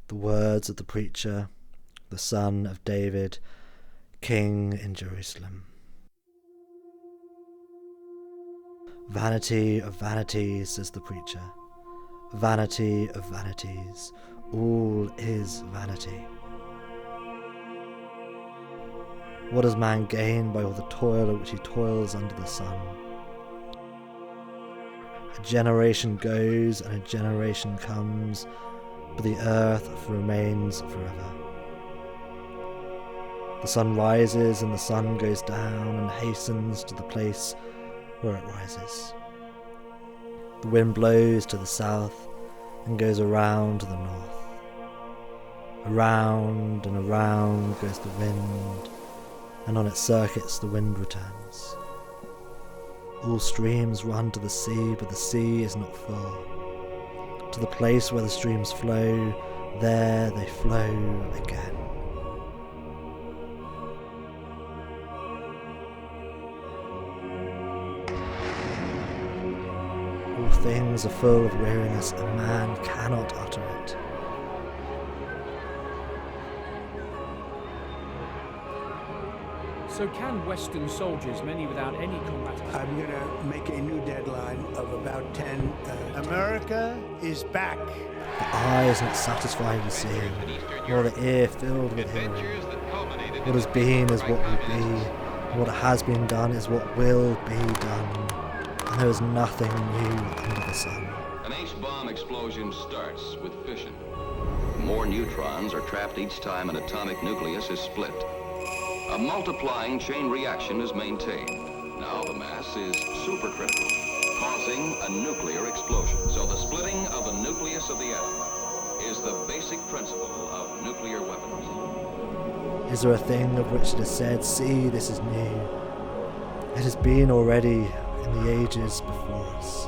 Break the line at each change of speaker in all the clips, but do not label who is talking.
the words of the preacher, the son of David, king in Jerusalem. Vanity of vanities, says the preacher. Vanity of vanities, all is vanity. What does man gain by all the toil at which he toils under the sun? A generation goes and a generation comes, but the earth remains forever. The sun rises and the sun goes down and hastens to the place where it rises. The wind blows to the south and goes around to the north. Around and around goes the wind, and on its circuits the wind returns. All streams run to the sea, but the sea is not full. To the place where the streams flow, there they flow again. All things are full of weariness, and man cannot utter it.
So can Western soldiers, many without any combat...
I'm going to make a new deadline of about 10...
America is back.
The eye is not satisfied with seeing, nor the ear filled with hearing. What has been is what will be, and what has been done is what will be done. And there is nothing new under the sun.
An H-bomb explosion starts with fission. More neutrons are trapped each time an atomic nucleus is split. A multiplying chain reaction is maintained. Now the mass is supercritical, causing a nuclear explosion. So the splitting of the nucleus of the atom is the basic principle of nuclear weapons.
Is there a thing of which it is said, see, this is new? It has been already in the ages before us.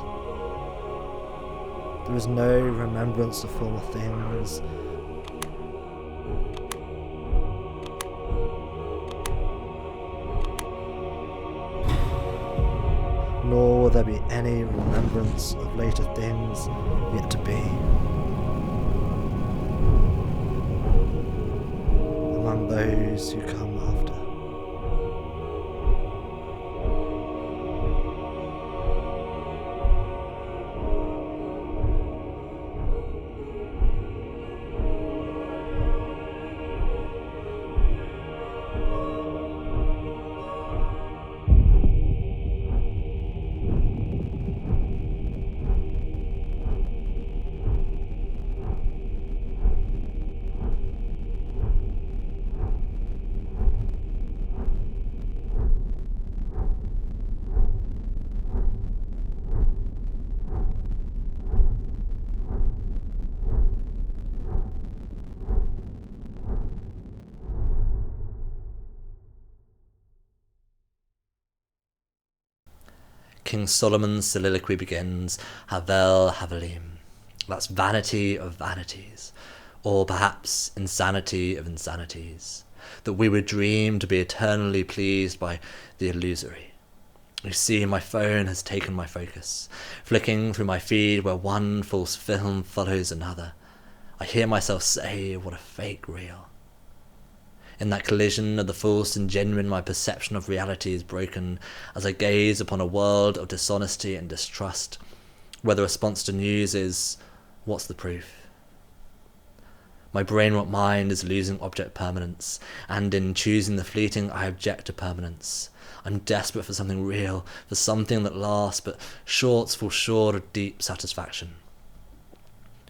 There is no remembrance of former things. Nor will there be any remembrance of later things yet to be. Among those who come after. King Solomon's soliloquy begins, Havel Havelim. That's vanity of vanities, or perhaps insanity of insanities, that we would dream to be eternally pleased by the illusory. You see, my phone has taken my focus, flicking through my feed where one false film follows another. I hear myself say, what a fake reel. In that collision of the false and genuine, my perception of reality is broken as I gaze upon a world of dishonesty and distrust, where the response to news is, what's the proof? My brainwrought mind is losing object permanence, and in choosing the fleeting I object to permanence. I'm desperate for something real, for something that lasts, but shorts fall short of deep satisfaction.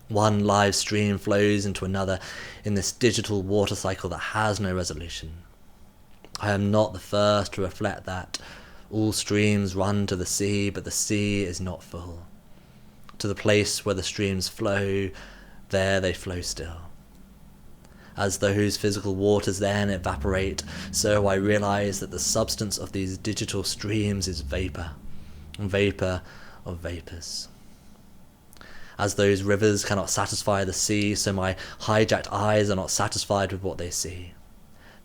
One live stream flows into another in this digital water cycle that has no resolution. I am not the first to reflect that all streams run to the sea, but the sea is not full. To the place where the streams flow, there they flow still. As those physical waters then evaporate, so I realize that the substance of these digital streams is vapor, vapor of vapors. As those rivers cannot satisfy the sea, so my hijacked eyes are not satisfied with what they see.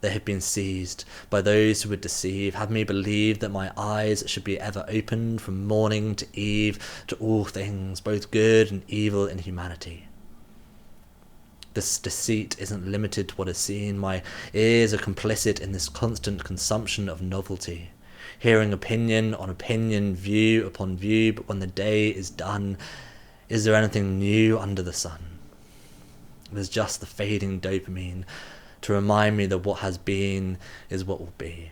They have been seized by those who would deceive, have me believe that my eyes should be ever opened from morning to eve to all things, both good and evil in humanity. This deceit isn't limited to what is seen. My ears are complicit in this constant consumption of novelty, hearing opinion on opinion, view upon view, but when the day is done, is there anything new under the sun? There's just the fading dopamine to remind me that what has been is what will be.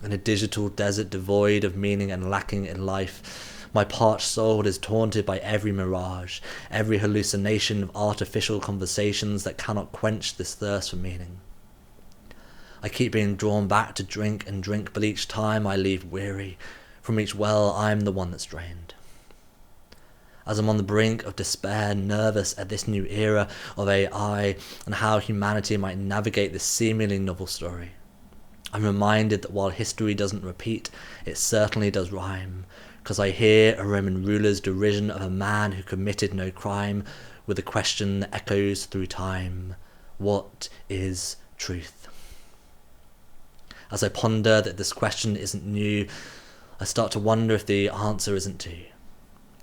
In a digital desert devoid of meaning and lacking in life, my parched soul is taunted by every mirage, every hallucination of artificial conversations that cannot quench this thirst for meaning. I keep being drawn back to drink and drink, but each time I leave weary. From each well, I'm the one that's drained. As I'm on the brink of despair, nervous at this new era of AI and how humanity might navigate this seemingly novel story, I'm reminded that while history doesn't repeat, it certainly does rhyme, because I hear a Roman ruler's derision of a man who committed no crime with a question that echoes through time: what is truth? As I ponder that this question isn't new, I start to wonder if the answer isn't too.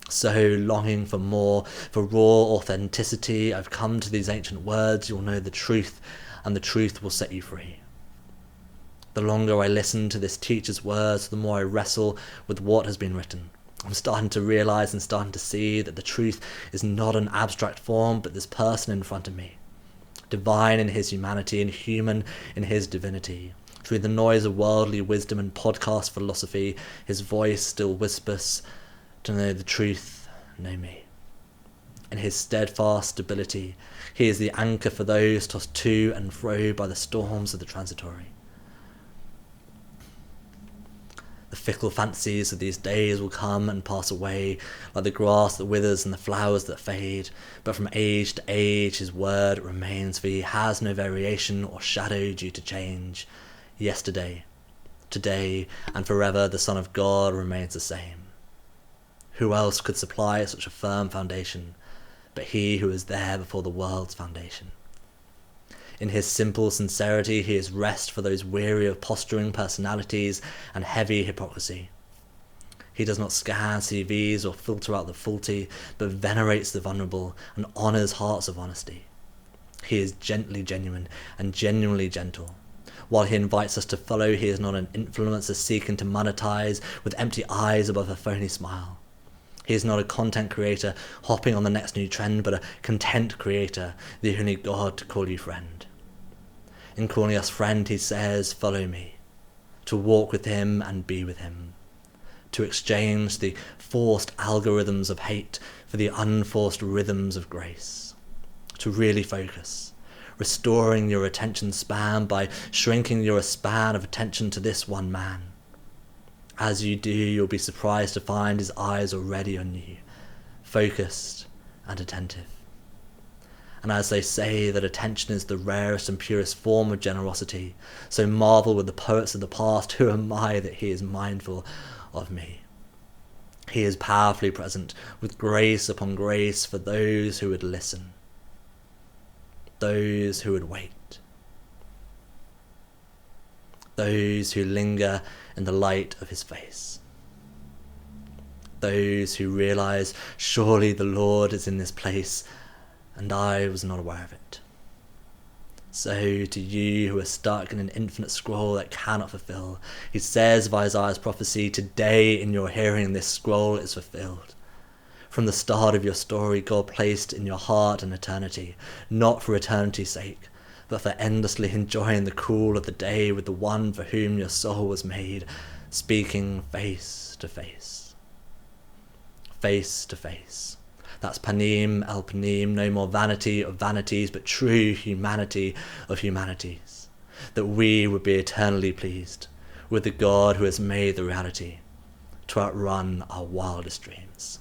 So longing for more, for raw authenticity, I've come to these ancient words: you'll know the truth, and the truth will set you free. The longer I listen to this teacher's words, the more I wrestle with what has been written. I'm starting to realize and starting to see that the truth is not an abstract form, but this person in front of me, divine in his humanity and human in his divinity. Through the noise of worldly wisdom and podcast philosophy, his voice still whispers, to know the truth, know me. In his steadfast stability, he is the anchor for those tossed to and fro by the storms of the transitory. The fickle fancies of these days will come and pass away, like the grass that withers and the flowers that fade, but from age to age his word remains, for he has no variation or shadow due to change. Yesterday, today, and forever the Son of God remains the same. Who else could supply such a firm foundation but he who was there before the world's foundation? In his simple sincerity he is rest for those weary of posturing personalities and heavy hypocrisy. He does not scan CVs or filter out the faulty, but venerates the vulnerable and honours hearts of honesty. He is gently genuine and genuinely gentle. While he invites us to follow, he is not an influencer seeking to monetize with empty eyes above a phony smile. He is not a content creator hopping on the next new trend, but a content creator, the only God to call you friend. In calling us friend, he says, follow me, to walk with him and be with him, to exchange the forced algorithms of hate for the unforced rhythms of grace, to really focus, restoring your attention span by shrinking your span of attention to this one man. As you do, you'll be surprised to find his eyes already on you, focused and attentive. And as they say that attention is the rarest and purest form of generosity, so marvel with the poets of the past, who am I that he is mindful of me? He is powerfully present, with grace upon grace for those who would listen, those who would wait, those who linger in the light of his face, those who realize, surely the Lord is in this place, and I was not aware of it. So to you who are stuck in an infinite scroll that cannot fulfill, he says of Isaiah's prophecy, today in your hearing this scroll is fulfilled. From the start of your story, God placed in your heart an eternity, not for eternity's sake, but for endlessly enjoying the cool of the day with the one for whom your soul was made, speaking face to face. Face to face. That's panim el panim, no more vanity of vanities, but true humanity of humanities. That we would be eternally pleased with the God who has made the reality to outrun our wildest dreams.